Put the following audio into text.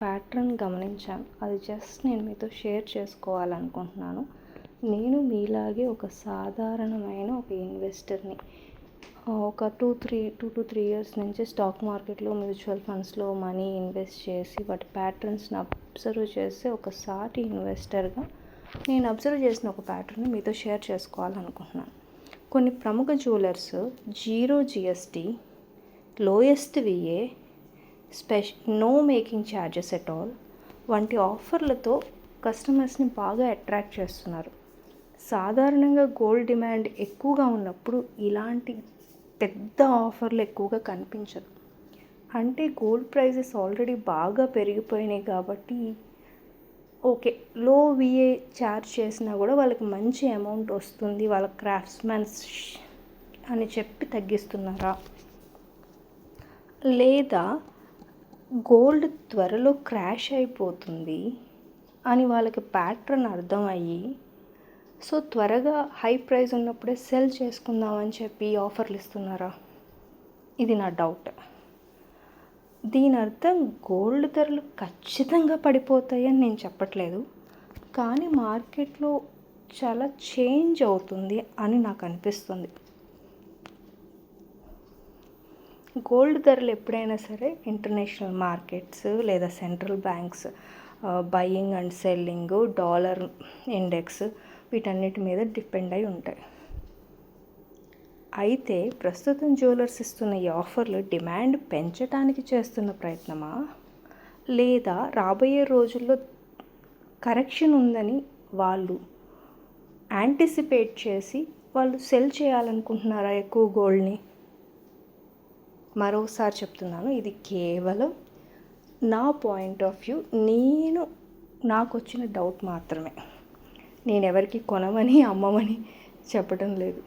Pattern గమనించాను. అది just నేను మీతో షేర్ చేసుకోవాలనుకుంటున్నాను. నేను మీలాగే ఒక సాధారణమైన ఒక ఇన్వెస్టర్ని. ఒక 2 to 3 ఇయర్స్ నుంచి స్టాక్ మార్కెట్లో, మ్యూచువల్ ఫండ్స్లో మనీ ఇన్వెస్ట్ చేసి వాటి ప్యాటర్న్స్ని అబ్జర్వ్ చేసే ఒక సాటి ఇన్వెస్టర్గా నేను అబ్జర్వ్ చేసిన ఒక ప్యాటర్న్ని మీతో షేర్ చేసుకోవాలనుకుంటున్నాను. కొన్ని ప్రముఖ jewellers 0 GST, lowest VA, no making charges at all వంటి ఆఫర్లతో కస్టమర్స్ని బాగా అట్రాక్ట్ చేస్తున్నారు. సాధారణంగా గోల్డ్ డిమాండ్ ఎక్కువగా ఉన్నప్పుడు ఇలాంటి పెద్ద ఆఫర్లు ఎక్కువగా కనిపించదు. అంటే గోల్డ్ ప్రైజెస్ ఆల్రెడీ బాగా పెరిగిపోయినాయి కాబట్టి ఓకే, లో VA ఛార్జ్ చేసినా కూడా వాళ్ళకి మంచి అమౌంట్ వస్తుంది, వాళ్ళ క్రాఫ్ట్స్మెన్స్ అని చెప్పి తగ్గిస్తున్నారా, లేదా గోల్డ్ త్వరలో క్రాష్ అయిపోతుంది అని వాళ్ళకి ప్యాటర్న్ అర్థమయ్యి సో త్వరగా హై ప్రైస్ ఉన్నప్పుడే సెల్ చేసుకుందామని చెప్పి ఆఫర్లు ఇస్తున్నారా? ఇది నా డౌట్. దీని అర్థం గోల్డ్ ధరలు ఖచ్చితంగా పడిపోతాయని నేను చెప్పట్లేదు, కానీ మార్కెట్లో చాలా చేంజ్ అవుతుంది అని నాకు అనిపిస్తుంది. గోల్డ్ ధరలు ఎప్పుడైనా సరే ఇంటర్నేషనల్ మార్కెట్స్ లేదా central banks buying and selling, dollar index వీటన్నిటి మీద డిపెండ్ అయి ఉంటాయి. అయితే ప్రస్తుతం జ్యువెలర్స్ ఇస్తున్న ఈ ఆఫర్లు డిమాండ్ పెంచడానికి చేస్తున్న ప్రయత్నమా, లేదా రాబోయే రోజుల్లో కరెక్షన్ ఉందని వాళ్ళు యాంటిసిపేట్ చేసి వాళ్ళు సెల్ చేయాలనుకుంటున్నారా ఎక్కువ గోల్డ్ని? మరోసారి చెప్తున్నాను, ఇది కేవలం నా పాయింట్ ఆఫ్ వ్యూ, నాకు వచ్చిన డౌట్ మాత్రమే. నేను ఎవరికి కొనమని అమ్మమని చెప్పడం లేదు.